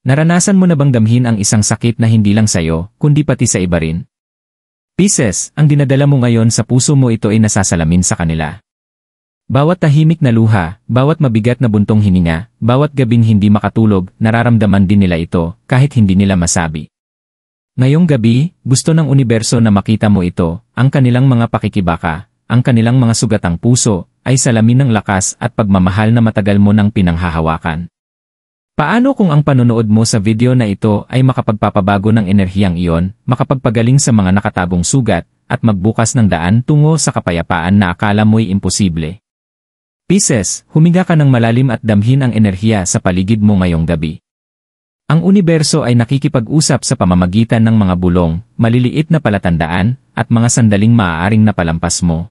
Naranasan mo na bang damhin ang isang sakit na hindi lang sa'yo, kundi pati sa iba rin? Pisces, ang dinadala mo ngayon sa puso mo ito ay nasasalamin sa kanila. Bawat tahimik na luha, bawat mabigat na buntong hininga, bawat gabing hindi makatulog, nararamdaman din nila ito, kahit hindi nila masabi. Ngayong gabi, gusto ng universo na makita mo ito, ang kanilang mga pakikibaka, ang kanilang mga sugatang puso, ay salamin ng lakas at pagmamahal na matagal mo nang pinanghahawakan. Paano kung ang panonood mo sa video na ito ay makapagpapabago ng enerhiyang iyon, makapagpagaling sa mga nakatagong sugat, at magbukas ng daan tungo sa kapayapaan na akala mo'y imposible? Pisces, huminga ka ng malalim at damhin ang enerhiya sa paligid mo ngayong gabi. Ang universo ay nakikipag-usap sa pamamagitan ng mga bulong, maliliit na palatandaan, at mga sandaling maaaring napalampas mo.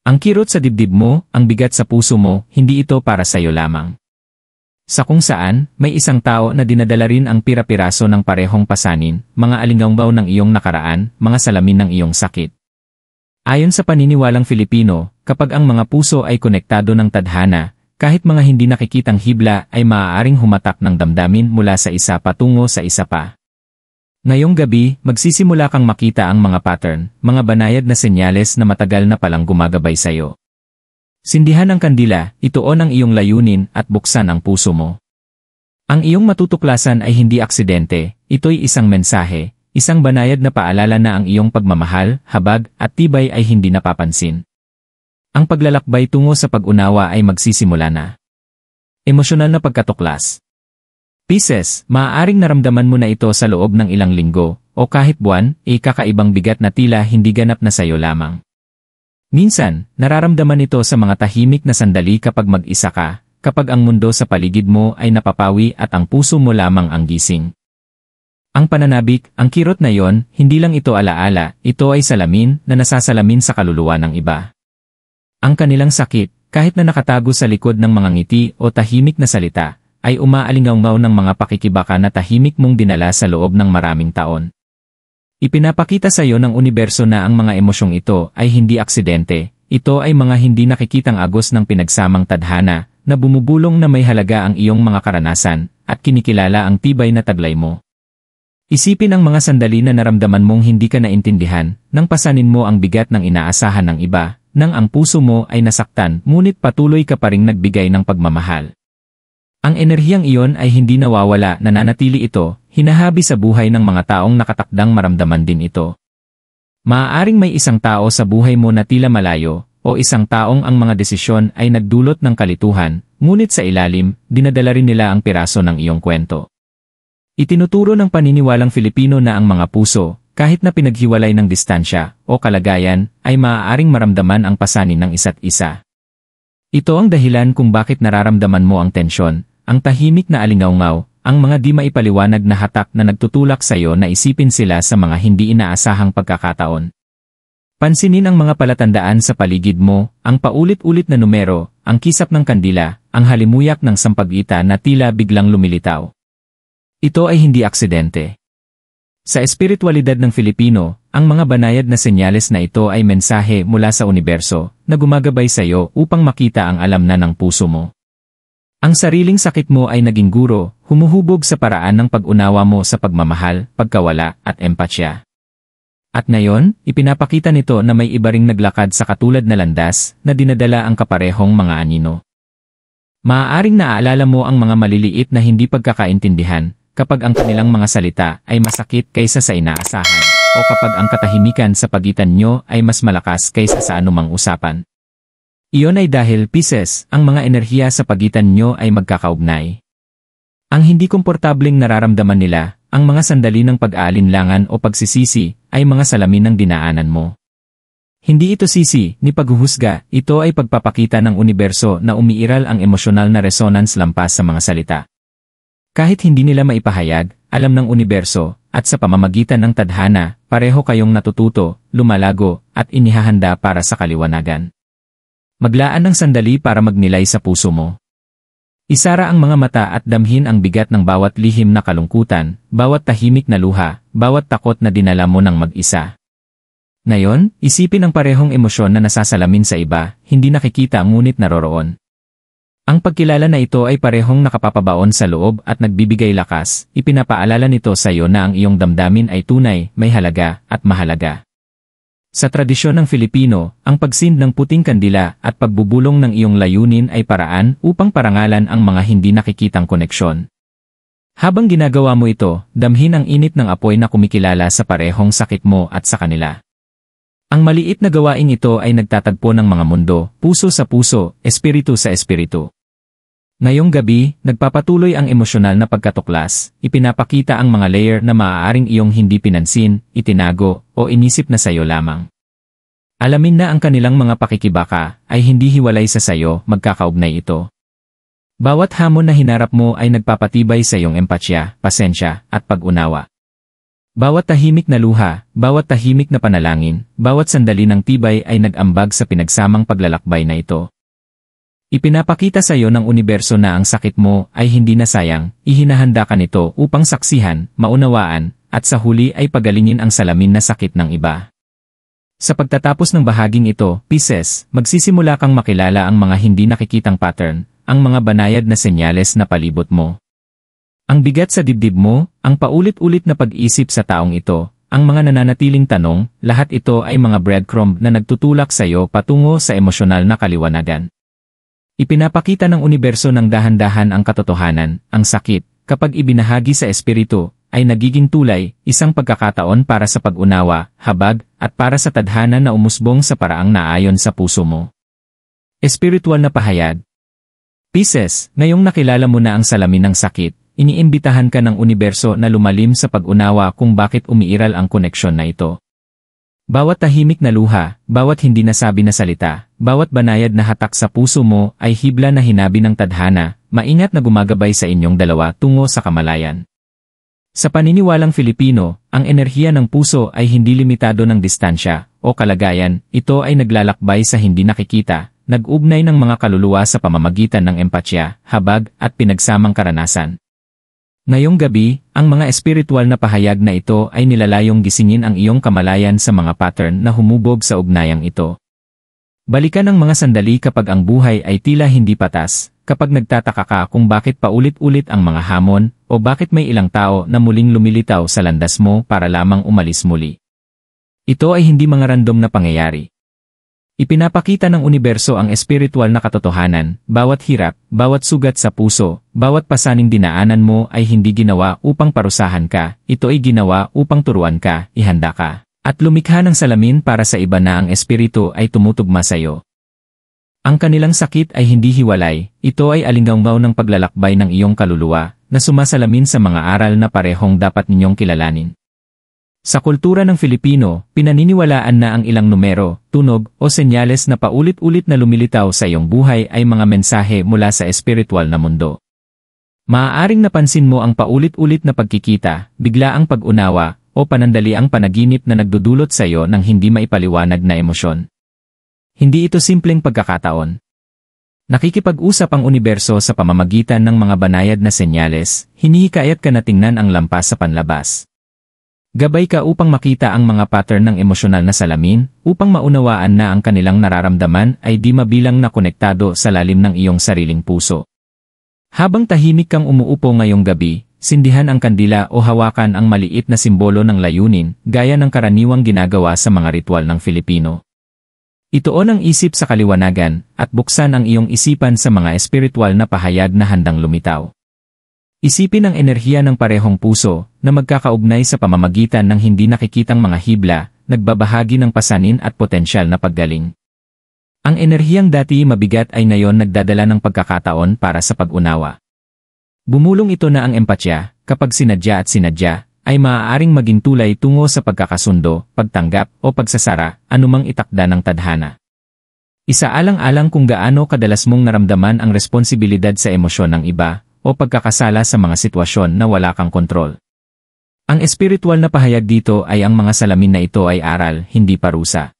Ang kirot sa dibdib mo, ang bigat sa puso mo, hindi ito para sa iyo lamang. Sa kung saan, may isang tao na dinadala rin ang pira-piraso ng parehong pasanin, mga alingawgaw ng iyong nakaraan, mga salamin ng iyong sakit. Ayon sa paniniwalang Filipino, kapag ang mga puso ay konektado ng tadhana, kahit mga hindi nakikitang hibla ay maaaring humatak ng damdamin mula sa isa patungo sa isa pa. Ngayong gabi, magsisimula kang makita ang mga pattern, mga banayad na senyales na matagal na palang gumagabay sa iyo. Sindihan ang kandila, ituon ang iyong layunin at buksan ang puso mo. Ang iyong matutuklasan ay hindi aksidente, ito'y isang mensahe, isang banayad na paalala na ang iyong pagmamahal, habag, at tibay ay hindi napapansin. Ang paglalakbay tungo sa pag-unawa ay magsisimula na. Emosyonal na pagkatuklas. Pisces, maaaring naramdaman mo na ito sa loob ng ilang linggo, o kahit buwan, kakaibang bigat na tila hindi ganap na sayo lamang. Minsan, nararamdaman ito sa mga tahimik na sandali kapag mag-isa ka, kapag ang mundo sa paligid mo ay napapawi at ang puso mo lamang ang gising. Ang pananabik, ang kirot na yon, hindi lang ito alaala, ito ay salamin na nasasalamin sa kaluluwa ng iba. Ang kanilang sakit, kahit na nakatago sa likod ng mga ngiti o tahimik na salita, ay umaalingaw-ngaw ng mga pakikibaka na tahimik mong dinala sa loob ng maraming taon. Ipinapakita sa iyo ng universo na ang mga emosyong ito ay hindi aksidente, ito ay mga hindi nakikitang agos ng pinagsamang tadhana, na bumubulong na may halaga ang iyong mga karanasan, at kinikilala ang tibay na taglay mo. Isipin ang mga sandali na naramdaman mong hindi ka naintindihan, nang pasanin mo ang bigat ng inaasahan ng iba, nang ang puso mo ay nasaktan, ngunit patuloy ka pa ring nagbigay ng pagmamahal. Ang enerhiyang iyon ay hindi nawawala, nananatili ito, hinahabi sa buhay ng mga taong nakatakdang maramdaman din ito. Maaaring may isang tao sa buhay mo na tila malayo, o isang taong ang mga desisyon ay nagdulot ng kalituhan, ngunit sa ilalim, dinadala rin nila ang piraso ng iyong kwento. Itinuturo ng paniniwalang Filipino na ang mga puso, kahit na pinaghiwalay ng distansya o kalagayan, ay maaaring maramdaman ang pasanin ng isa't isa. Ito ang dahilan kung bakit nararamdaman mo ang tensyon, ang tahimik na alingawngaw, ang mga di maipaliwanag na hatak na nagtutulak sa iyo na isipin sila sa mga hindi inaasahang pagkakataon. Pansinin ang mga palatandaan sa paligid mo, ang paulit-ulit na numero, ang kisap ng kandila, ang halimuyak ng sampagita na tila biglang lumilitaw. Ito ay hindi aksidente. Sa espiritualidad ng Filipino, ang mga banayad na senyales na ito ay mensahe mula sa universo na gumagabay sa iyo upang makita ang alam na ng puso mo. Ang sariling sakit mo ay naging guro, humuhubog sa paraan ng pag-unawa mo sa pagmamahal, pagkawala, at empatya. At ngayon, ipinapakita nito na may iba ring naglakad sa katulad na landas na dinadala ang kaparehong mga anino. Maaaring naaalala mo ang mga maliliit na hindi pagkakaintindihan, kapag ang kanilang mga salita ay masakit kaysa sa inaasahan, o kapag ang katahimikan sa pagitan nyo ay mas malakas kaysa sa anumang usapan. Iyon ay dahil, Pisces, ang mga enerhiya sa pagitan nyo ay magkakaugnay. Ang hindi komportableng nararamdaman nila, ang mga sandali ng pag-aalinlangan o pagsisisi, ay mga salamin ng dinaanan mo. Hindi ito sisi, ni paghuhusga, ito ay pagpapakita ng universo na umiiral ang emosyonal na resonance lampas sa mga salita. Kahit hindi nila maipahayag, alam ng universo, at sa pamamagitan ng tadhana, pareho kayong natututo, lumalago, at inihahanda para sa kaliwanagan. Maglaan ng sandali para magnilay sa puso mo. Isara ang mga mata at damhin ang bigat ng bawat lihim na kalungkutan, bawat tahimik na luha, bawat takot na dinala mo ng mag-isa. Ngayon, isipin ang parehong emosyon na nasasalamin sa iba, hindi nakikita ngunit naroroon. Ang pagkilala na ito ay parehong nakapapabaon sa loob at nagbibigay lakas, ipinapaalala nito sa iyo na ang iyong damdamin ay tunay, may halaga, at mahalaga. Sa tradisyon ng Filipino, ang pagsind ng puting kandila at pagbubulong ng iyong layunin ay paraan upang parangalan ang mga hindi nakikitang koneksyon. Habang ginagawa mo ito, damhin ang init ng apoy na kumikilala sa parehong sakit mo at sa kanila. Ang maliit na gawaing ito ay nagtatagpo ng mga mundo, puso sa puso, espiritu sa espiritu. Ngayong gabi, nagpapatuloy ang emosyonal na pagkatuklas, ipinapakita ang mga layer na maaaring iyong hindi pinansin, itinago, o inisip na sayo lamang. Alamin na ang kanilang mga pakikibaka ay hindi hiwalay sa sayo, magkakaugnay ito. Bawat hamon na hinarap mo ay nagpapatibay sa iyong empatya, pasensya, at pag-unawa. Bawat tahimik na luha, bawat tahimik na panalangin, bawat sandali ng tibay ay nag-ambag sa pinagsamang paglalakbay na ito. Ipinapakita sa iyo ng universo na ang sakit mo ay hindi na sayang, ihinahanda ka nito upang saksihan, maunawaan, at sa huli ay pagalingin ang salamin na sakit ng iba. Sa pagtatapos ng bahaging ito, Pisces, magsisimula kang makilala ang mga hindi nakikitang pattern, ang mga banayad na senyales na palibot mo. Ang bigat sa dibdib mo, ang paulit-ulit na pag-isip sa taong ito, ang mga nananatiling tanong, lahat ito ay mga breadcrumb na nagtutulak sa iyo patungo sa emosyonal na kaliwanagan. Ipinapakita ng universo ng dahan-dahan ang katotohanan, ang sakit, kapag ibinahagi sa espiritu, ay nagiging tulay, isang pagkakataon para sa pag-unawa, habag, at para sa tadhana na umusbong sa paraang naayon sa puso mo. Espiritual na pahayag. Pisces, ngayong nakilala mo na ang salamin ng sakit, iniimbitahan ka ng universo na lumalim sa pag-unawa kung bakit umiiral ang koneksyon na ito. Bawat tahimik na luha, bawat hindi nasabi na salita, bawat banayad na hatak sa puso mo ay hibla na hinabi ng tadhana, maingat na gumagabay sa inyong dalawa tungo sa kamalayan. Sa paniniwalang Filipino, ang enerhiya ng puso ay hindi limitado ng distansya o kalagayan, ito ay naglalakbay sa hindi nakikita, nag-ugnay ng mga kaluluwa sa pamamagitan ng empatya, habag, at pinagsamang karanasan. Ngayong gabi, ang mga espiritual na pahayag na ito ay nilalayong gisingin ang iyong kamalayan sa mga pattern na humubog sa ugnayang ito. Balikan ang mga sandali kapag ang buhay ay tila hindi patas, kapag nagtataka ka kung bakit paulit-ulit ang mga hamon, o bakit may ilang tao na muling lumilitaw sa landas mo para lamang umalis muli. Ito ay hindi mga random na pangyayari. Ipinapakita ng universo ang espiritual na katotohanan, bawat hirap, bawat sugat sa puso, bawat pasaning dinaanan mo ay hindi ginawa upang parusahan ka, ito ay ginawa upang turuan ka, ihanda ka, at lumikha ng salamin para sa iba na ang espiritu ay tumutugma sa iyo. Ang kanilang sakit ay hindi hiwalay, ito ay alinggaw ng paglalakbay ng iyong kaluluwa, na sumasalamin sa mga aral na parehong dapat ninyong kilalanin. Sa kultura ng Filipino, pinaniniwalaan na ang ilang numero, tunog, o senyales na paulit-ulit na lumilitaw sa iyong buhay ay mga mensahe mula sa espiritual na mundo. Maaaring napansin mo ang paulit-ulit na pagkikita, biglaang pag-unawa, o panandaliang panaginip na nagdudulot sa iyo ng hindi maipaliwanag na emosyon. Hindi ito simpleng pagkakataon. Nakikipag-usap ang universo sa pamamagitan ng mga banayad na senyales, hinihikayat ka na tingnan ang lampas sa panlabas. Gabay ka upang makita ang mga pattern ng emosyonal na salamin, upang maunawaan na ang kanilang nararamdaman ay di mabilang na konektado sa lalim ng iyong sariling puso. Habang tahimik kang umuupo ngayong gabi, sindihan ang kandila o hawakan ang maliit na simbolo ng layunin, gaya ng karaniwang ginagawa sa mga ritual ng Filipino. Ituon ang isip sa kaliwanagan, at buksan ang iyong isipan sa mga espiritual na pahayag na handang lumitaw. Isipin ang enerhiya ng parehong puso, na magkakaugnay sa pamamagitan ng hindi nakikitang mga hibla, nagbabahagi ng pasanin at potensyal na paggaling. Ang enerhiyang dati mabigat ay ngayon nagdadala ng pagkakataon para sa pag-unawa. Bumulong ito na ang empatya, kapag sinadya at sinadya, ay maaaring maging tulay tungo sa pagkakasundo, pagtanggap, o pagsasara, anumang itakda ng tadhana. Isaalang-alang kung gaano kadalas mong naramdaman ang responsibilidad sa emosyon ng iba, o pagkakasala sa mga sitwasyon na wala kang kontrol. Ang espiritual na pahayag dito ay ang mga salamin na ito ay aral, hindi parusa.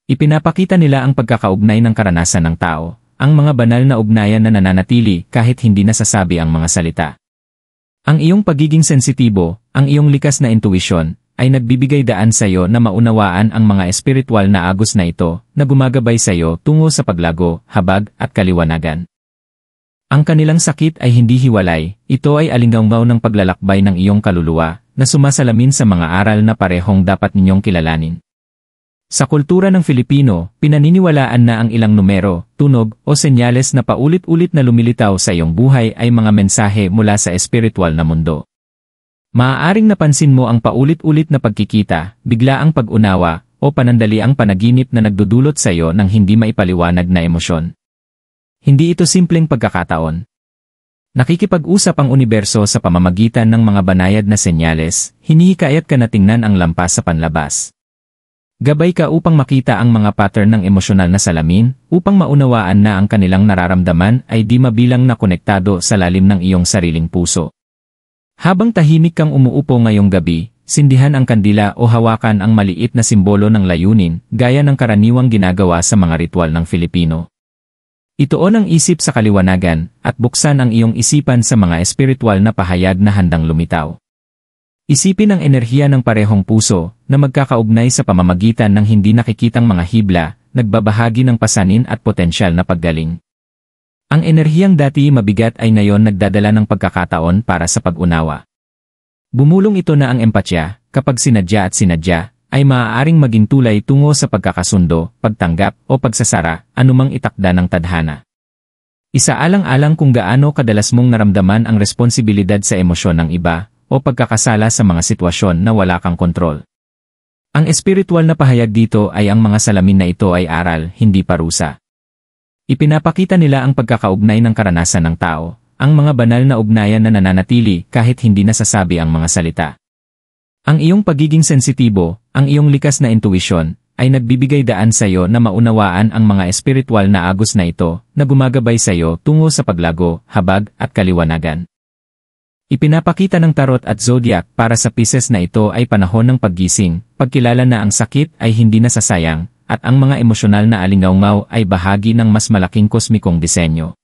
Ipinapakita nila ang pagkakaugnay ng karanasan ng tao, ang mga banal na ugnayan na nananatili kahit hindi nasasabi ang mga salita. Ang iyong pagiging sensitibo, ang iyong likas na intuisyon, ay nagbibigay daan sa iyo na maunawaan ang mga espiritual na agos na ito, na gumagabay sa iyo tungo sa paglago, habag, at kaliwanagan. Ang kanilang sakit ay hindi hiwalay, ito ay alinggaw ng paglalakbay ng iyong kaluluwa, na sumasalamin sa mga aral na parehong dapat ninyong kilalanin. Sa kultura ng Filipino, pinaniniwalaan na ang ilang numero, tunog, o senyales na paulit-ulit na lumilitaw sa iyong buhay ay mga mensahe mula sa espiritual na mundo. Maaaring napansin mo ang paulit-ulit na pagkikita, biglaang pag-unawa, o panandaliang panaginip na nagdudulot sa iyo ng hindi maipaliwanag na emosyon. Hindi ito simpleng pagkakataon. Nakikipag-usap ang universo sa pamamagitan ng mga banayad na senyales, hinihikayat ka na tingnan ang lampas sa panlabas. Gabay ka upang makita ang mga pattern ng emosyonal na salamin, upang maunawaan na ang kanilang nararamdaman ay di mabilang na konektado sa lalim ng iyong sariling puso. Habang tahimik kang umuupo ngayong gabi, sindihan ang kandila o hawakan ang maliit na simbolo ng layunin, gaya ng karaniwang ginagawa sa mga ritual ng Filipino. Ituon ang isip sa kaliwanagan, at buksan ang iyong isipan sa mga espiritual na pahayag na handang lumitaw. Isipin ang enerhiya ng parehong puso, na magkakaugnay sa pamamagitan ng hindi nakikitang mga hibla, nagbabahagi ng pasanin at potensyal na paggaling. Ang enerhiyang dati mabigat ay ngayon nagdadala ng pagkakataon para sa pag-unawa. Bumulong ito na ang empatya, kapag sinadya at sinadya, ay maaaring maging tulay tungo sa pagkakasundo, pagtanggap, o pagsasara, anumang itakda ng tadhana. Isaalang-alang kung gaano kadalas mong naramdaman ang responsibilidad sa emosyon ng iba, o pagkakasala sa mga sitwasyon na wala kang kontrol. Ang espiritual na pahayag dito ay ang mga salamin na ito ay aral, hindi parusa. Ipinapakita nila ang pagkakaugnay ng karanasan ng tao, ang mga banal na ugnayan na nananatili kahit hindi nasasabi ang mga salita. Ang iyong pagiging sensitibo, ang iyong likas na intuisyon, ay nagbibigay daan sa iyo na maunawaan ang mga espiritual na agos na ito, na gumagabay sa iyo tungo sa paglago, habag, at kaliwanagan. Ipinapakita ng tarot at zodiac para sa Pisces na ito ay panahon ng paggising, pagkilala na ang sakit ay hindi nasasayang, at ang mga emosyonal na alingawngaw ay bahagi ng mas malaking kosmikong disenyo.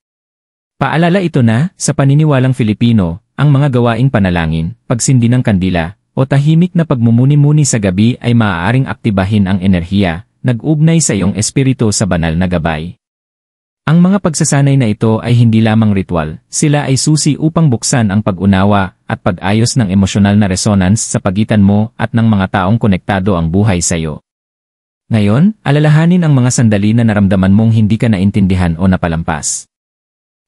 Paalala ito na, sa paniniwalang Filipino, ang mga gawaing panalangin, pagsindi ng kandila, o tahimik na pagmumuni-muni sa gabi ay maaaring aktibahin ang enerhiya, nag-ugnay sa iyong espiritu sa banal na gabay. Ang mga pagsasanay na ito ay hindi lamang ritual, sila ay susi upang buksan ang pag-unawa at pag-ayos ng emosyonal na resonance sa pagitan mo at ng mga taong konektado ang buhay sa iyo. Ngayon, alalahanin ang mga sandali na naramdaman mong hindi ka naintindihan o napalampas.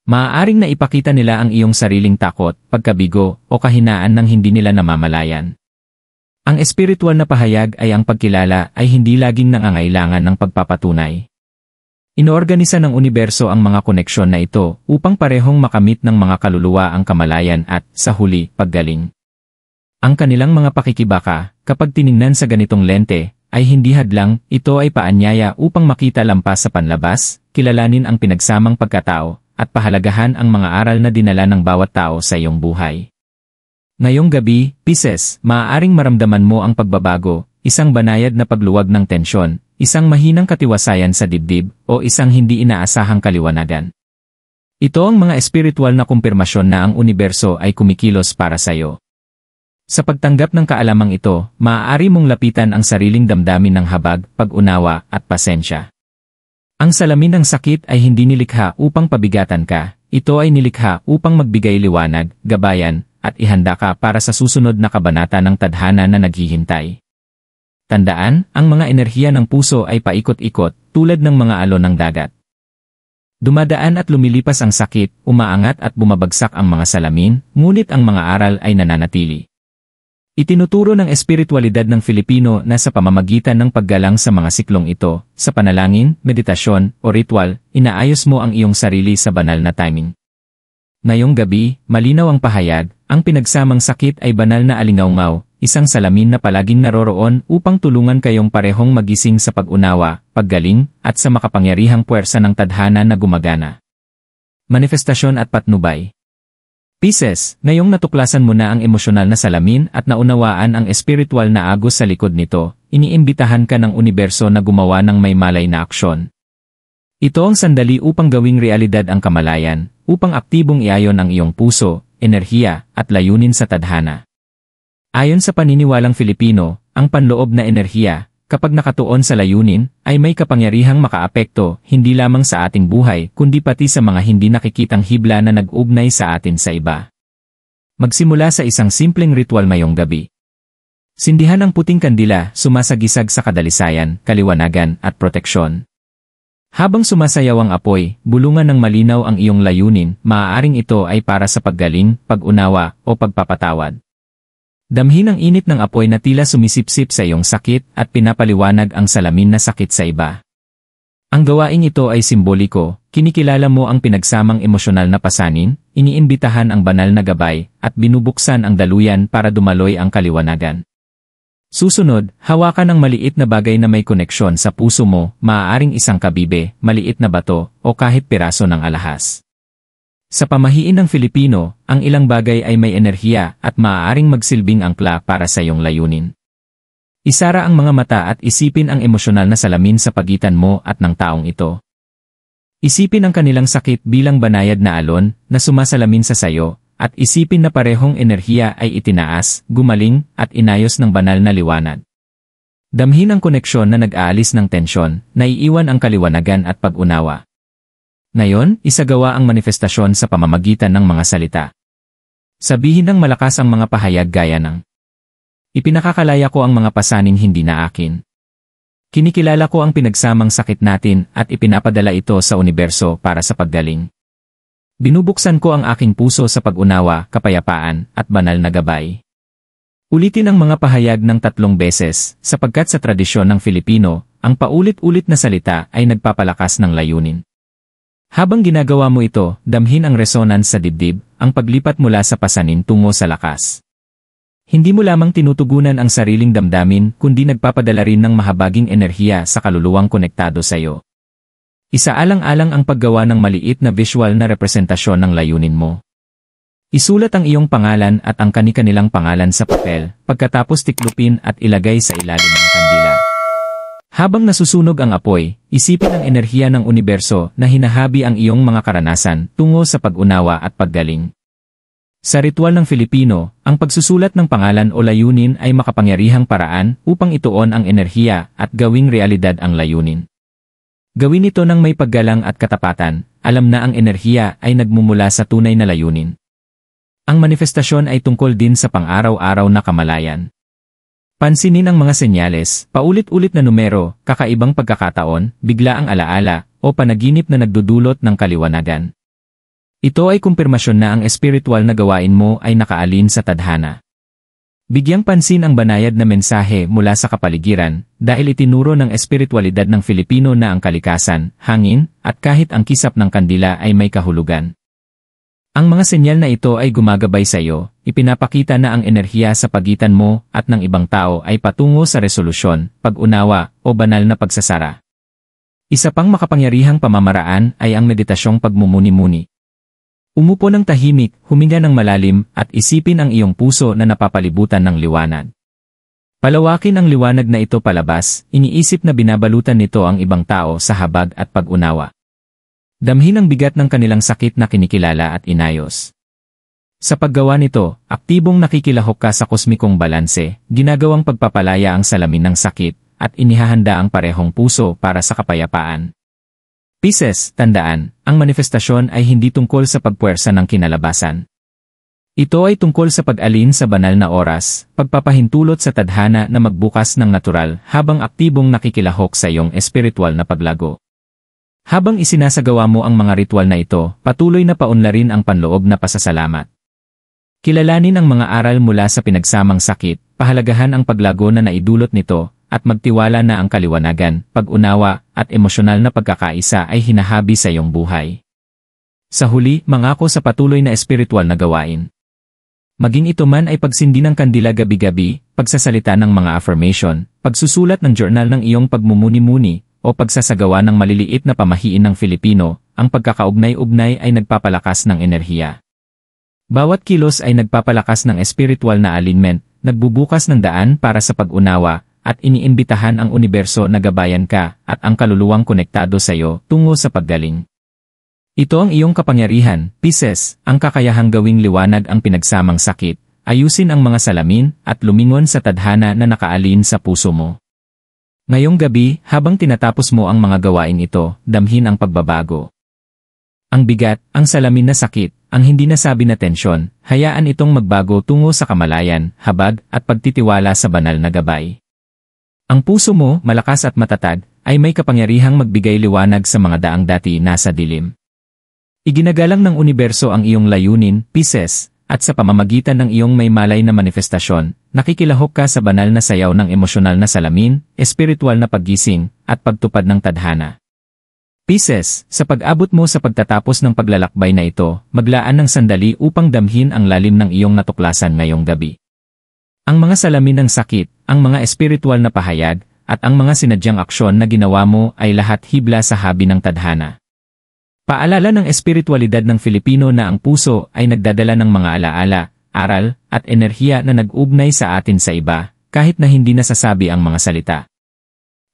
Maaaring naipakita nila ang iyong sariling takot, pagkabigo, o kahinaan nang hindi nila namamalayan. Ang espiritual na pahayag ay ang pagkilala ay hindi laging nangangailangan ng pagpapatunay. Inoorganisa ng universo ang mga koneksyon na ito upang parehong makamit ng mga kaluluwa ang kamalayan at, sa huli, paggaling. Ang kanilang mga pakikibaka, kapag tiningnan sa ganitong lente, ay hindi hadlang, ito ay paanyaya upang makita lampas sa panlabas, kilalanin ang pinagsamang pagkatao, at pahalagahan ang mga aral na dinala ng bawat tao sa iyong buhay. Ngayong gabi, Pisces, maaaring maramdaman mo ang pagbabago, isang banayad na pagluwag ng tensyon, isang mahinang katiwasayan sa dibdib, o isang hindi inaasahang kaliwanagan. Ito ang mga espiritual na kumpirmasyon na ang universo ay kumikilos para sa iyo. Sa pagtanggap ng kaalamang ito, maaari mong lapitan ang sariling damdamin ng habag, pag-unawa, at pasensya. Ang salamin ng sakit ay hindi nilikha upang pabigatan ka, ito ay nilikha upang magbigay liwanag, gabayan, at ihanda ka para sa susunod na kabanata ng tadhana na naghihintay. Tandaan, ang mga enerhiya ng puso ay paikot-ikot, tulad ng mga alon ng dagat. Dumadaan at lumilipas ang sakit, umaangat at bumabagsak ang mga salamin, ngunit ang mga aral ay nananatili. Itinuturo ng espiritualidad ng Filipino na sa pamamagitan ng paggalang sa mga siklong ito, sa panalangin, meditasyon, o ritual, inaayos mo ang iyong sarili sa banal na timing. Ngayong gabi, malinaw ang pahayag, ang pinagsamang sakit ay banal na alingawngaw, isang salamin na palaging naroroon upang tulungan kayong parehong magising sa pag-unawa, paggaling, at sa makapangyarihang puwersa ng tadhana na gumagana. Manifestasyon at patnubay. Pisces, ngayong natuklasan mo na ang emosyonal na salamin at naunawaan ang espiritual na agos sa likod nito, iniimbitahan ka ng universo na gumawa ng may malay na aksyon. Ito ang sandali upang gawing realidad ang kamalayan, upang aktibong iayon ang iyong puso, enerhiya, at layunin sa tadhana. Ayon sa paniniwalang Filipino, ang panloob na enerhiya, kapag nakatuon sa layunin, ay may kapangyarihang makaapekto hindi lamang sa ating buhay kundi pati sa mga hindi nakikitang hibla na nag-ugnay sa atin sa iba. Magsimula sa isang simpleng ritual ngayong gabi. Sindihan ang puting kandila, sumasagisag sa kadalisayan, kaliwanagan at proteksyon. Habang sumasayaw ang apoy, bulungan ng malinaw ang iyong layunin, maaaring ito ay para sa paggaling, pag-unawa, o pagpapatawad. Damhin ang init ng apoy na tila sumisipsip sa iyong sakit at pinapaliwanag ang salamin na sakit sa iba. Ang gawaing ito ay simboliko, kinikilala mo ang pinagsamang emosyonal na pasanin, iniimbitahan ang banal na gabay, at binubuksan ang daluyan para dumaloy ang kaliwanagan. Susunod, hawakan ang maliit na bagay na may koneksyon sa puso mo, maaaring isang kabibe, maliit na bato, o kahit piraso ng alahas. Sa pamahiin ng Filipino, ang ilang bagay ay may enerhiya at maaaring magsilbing angkla para sa iyong layunin. Isara ang mga mata at isipin ang emosyonal na salamin sa pagitan mo at ng taong ito. Isipin ang kanilang sakit bilang banayad na alon na sumasalamin sa sayo, at isipin na parehong enerhiya ay itinaas, gumaling, at inayos ng banal na liwanag. Damhin ang koneksyon na nag-aalis ng tensyon, naiiwan ang kaliwanagan at pag-unawa. Ngayon, isagawa ang manifestasyon sa pamamagitan ng mga salita. Sabihin ng malakas ang mga pahayag gaya ng, ipinakakalaya ko ang mga pasaning hindi na akin. Kinikilala ko ang pinagsamang sakit natin at ipinapadala ito sa universo para sa paggaling. Binubuksan ko ang aking puso sa pag-unawa, kapayapaan, at banal na gabay. Ulitin ang mga pahayag ng 3 beses, sapagkat sa tradisyon ng Filipino, ang paulit-ulit na salita ay nagpapalakas ng layunin. Habang ginagawa mo ito, damhin ang resonance sa dibdib, ang paglipat mula sa pasanin tungo sa lakas. Hindi mo lamang tinutugunan ang sariling damdamin, kundi nagpapadala rin ng mahabaging enerhiya sa kaluluwang konektado sa iyo. Isaalang-alang ang paggawa ng maliit na visual na representasyon ng layunin mo. Isulat ang iyong pangalan at ang kani-kanilang pangalan sa papel, pagkatapos tiklupin at ilagay sa ilalim ng kandila. Habang nasusunog ang apoy, isipin ang enerhiya ng universo na hinahabi ang iyong mga karanasan tungo sa pag-unawa at paggaling. Sa ritual ng Filipino, ang pagsusulat ng pangalan o layunin ay makapangyarihang paraan upang ituon ang enerhiya at gawing realidad ang layunin. Gawin ito ng may paggalang at katapatan, alam na ang enerhiya ay nagmumula sa tunay na layunin. Ang manifestasyon ay tungkol din sa pang-araw-araw na kamalayan. Pansinin ang mga senyales, paulit-ulit na numero, kakaibang pagkakataon, biglaang alaala, o panaginip na nagdudulot ng kaliwanagan. Ito ay kumpirmasyon na ang espiritual na gawain mo ay nakaalin sa tadhana. Bigyang pansin ang banayad na mensahe mula sa kapaligiran dahil itinuro ng espiritualidad ng Filipino na ang kalikasan, hangin, at kahit ang kisap ng kandila ay may kahulugan. Ang mga senyal na ito ay gumagabay sa iyo, ipinapakita na ang enerhiya sa pagitan mo at ng ibang tao ay patungo sa resolusyon, pag-unawa, o banal na pagsasara. Isa pang makapangyarihang pamamaraan ay ang meditasyong pagmumuni-muni. Umupo ng tahimik, huminga ng malalim, at isipin ang iyong puso na napapalibutan ng liwanag. Palawakin ang liwanag na ito palabas, iniisip na binabalutan nito ang ibang tao sa habag at pag-unawa. Damhin ang bigat ng kanilang sakit na kinikilala at inayos. Sa paggawa nito, aktibong nakikilahok ka sa kosmikong balanse, ginagawang pagpapalaya ang salamin ng sakit, at inihahanda ang parehong puso para sa kapayapaan. Pisces, tandaan, ang manifestasyon ay hindi tungkol sa pagpuwersa ng kinalabasan. Ito ay tungkol sa pag-alin sa banal na oras, pagpapahintulot sa tadhana na magbukas ng natural habang aktibong nakikilahok sa iyong espiritual na paglago. Habang isinasagawa mo ang mga ritual na ito, patuloy na paunlarin ang panloob na pasasalamat. Kilalanin ang mga aral mula sa pinagsamang sakit, pahalagahan ang paglago na naidulot nito, at magtiwala na ang kaliwanagan, pag-unawa, at emosyonal na pagkakaisa ay hinahabi sa iyong buhay. Sa huli, mangako sa patuloy na espiritual na gawain. Maging ito man ay pagsindi ng kandila gabi-gabi, pagsasalita ng mga affirmation, pagsusulat ng journal ng iyong pagmumuni-muni, o pagsasagawa ng maliliit na pamahiin ng Filipino, ang pagkakaugnay-ugnay ay nagpapalakas ng enerhiya. Bawat kilos ay nagpapalakas ng espiritual na alignment, nagbubukas ng daan para sa pag-unawa, at iniimbitahan ang universo na gabayan ka at ang kaluluwang konektado sa iyo tungo sa paggaling. Ito ang iyong kapangyarihan, Pisces, ang kakayahang gawing liwanag ang pinagsamang sakit, ayusin ang mga salamin at lumingon sa tadhana na nakaalin sa puso mo. Ngayong gabi, habang tinatapos mo ang mga gawain ito, damhin ang pagbabago. Ang bigat, ang salamin na sakit, ang hindi nasabi na tensyon, hayaan itong magbago tungo sa kamalayan, habag, at pagtitiwala sa banal na gabay. Ang puso mo, malakas at matatag, ay may kapangyarihang magbigay liwanag sa mga daang dati nasa dilim. Iginagalang ng universo ang iyong layunin, Pisces, at sa pamamagitan ng iyong may malay na manifestasyon, nakikilahok ka sa banal na sayaw ng emosyonal na salamin, espiritual na paggising, at pagtupad ng tadhana. Pisces, sa pag-abot mo sa pagtatapos ng paglalakbay na ito, maglaan ng sandali upang damhin ang lalim ng iyong natuklasan ngayong gabi. Ang mga salamin ng sakit, ang mga espiritual na pahayag, at ang mga sinadyang aksyon na ginawa mo ay lahat hibla sa habi ng tadhana. Paalala ng espiritualidad ng Filipino na ang puso ay nagdadala ng mga alaala, aral, at enerhiya na nag-ugnay sa atin sa iba, kahit na hindi nasasabi ang mga salita.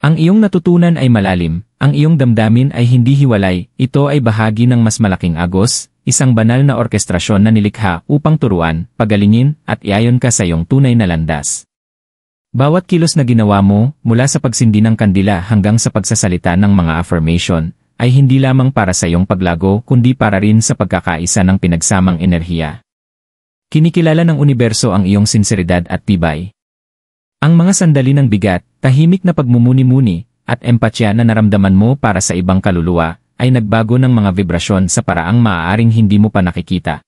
Ang iyong natutunan ay malalim, ang iyong damdamin ay hindi hiwalay, ito ay bahagi ng mas malaking agos, isang banal na orkestrasyon na nilikha upang turuan, pagalingin, at iayon ka sa iyong tunay na landas. Bawat kilos na ginawa mo, mula sa pagsindi ng kandila hanggang sa pagsasalita ng mga affirmation, ay hindi lamang para sa iyong paglago kundi para rin sa pagkakaisa ng pinagsamang enerhiya. Kinikilala ng universo ang iyong sinseridad at tibay. Ang mga sandali ng bigat, tahimik na pagmumuni-muni, at empatya na naramdaman mo para sa ibang kaluluwa, ay nagbago ng mga vibrasyon sa paraang maaaring hindi mo pa nakikita.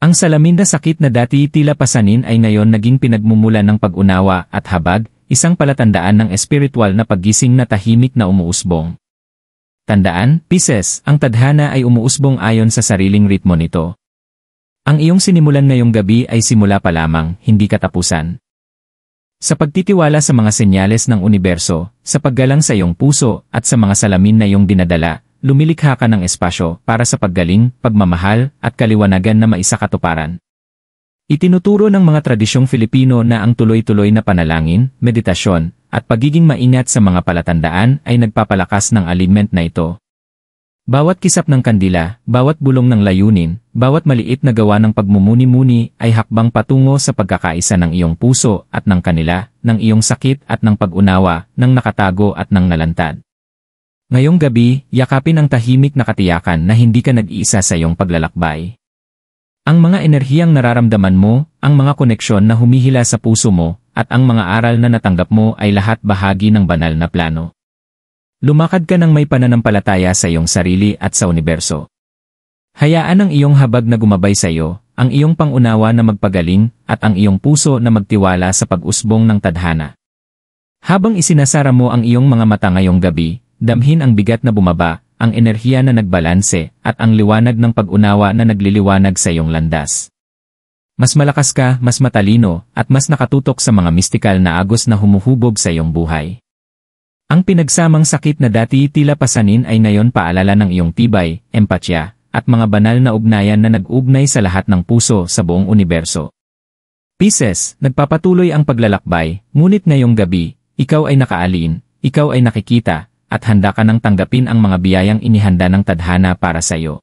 Ang salamin na sakit na dati tila pasanin ay ngayon naging pinagmumulan ng pag-unawa at habag, isang palatandaan ng espiritual na paggising na tahimik na umuusbong. Tandaan, Pisces, ang tadhana ay umuusbong ayon sa sariling ritmo nito. Ang iyong sinimulan ngayong gabi ay simula pa lamang, hindi katapusan. Sa pagtitiwala sa mga senyales ng universo, sa paggalang sa iyong puso, at sa mga salamin na iyong dinadala, lumilikha ka ng espasyo para sa paggaling, pagmamahal, at kaliwanagan na maisakatuparan. Itinuturo ng mga tradisyong Filipino na ang tuloy-tuloy na panalangin, meditasyon, at pagiging maingat sa mga palatandaan ay nagpapalakas ng alignment na ito. Bawat kisap ng kandila, bawat bulong ng layunin, bawat maliit na gawa ng pagmumuni-muni ay hakbang patungo sa pagkakaisa ng iyong puso at ng kanila, ng iyong sakit at ng pag-unawa, ng nakatago at ng nalantad. Ngayong gabi, yakapin ang tahimik na katiyakan na hindi ka nag-iisa sa iyong paglalakbay. Ang mga enerhiyang nararamdaman mo, ang mga koneksyon na humihila sa puso mo, at ang mga aral na natanggap mo ay lahat bahagi ng banal na plano. Lumakad ka ng may pananampalataya sa iyong sarili at sa universo. Hayaan ang iyong habag na gumabay sa iyo, ang iyong pangunawa na magpagaling, at ang iyong puso na magtiwala sa pag-usbong ng tadhana. Habang isinasara mo ang iyong mga mata ngayong gabi, damhin ang bigat na bumaba, ang enerhiya na nagbalanse, at ang liwanag ng pag-unawa na nagliliwanag sa iyong landas. Mas malakas ka, mas matalino, at mas nakatutok sa mga mistikal na agos na humuhubog sa iyong buhay. Ang pinagsamang sakit na dati tila pasanin ay ngayon paalala ng iyong tibay, empatya, at mga banal na ugnayan na nag-ugnay sa lahat ng puso sa buong universo. Pisces, nagpapatuloy ang paglalakbay, ngunit ngayong gabi, ikaw ay nakaalin, ikaw ay nakikita, at handa ka nang tanggapin ang mga biyayang inihanda ng tadhana para sa iyo.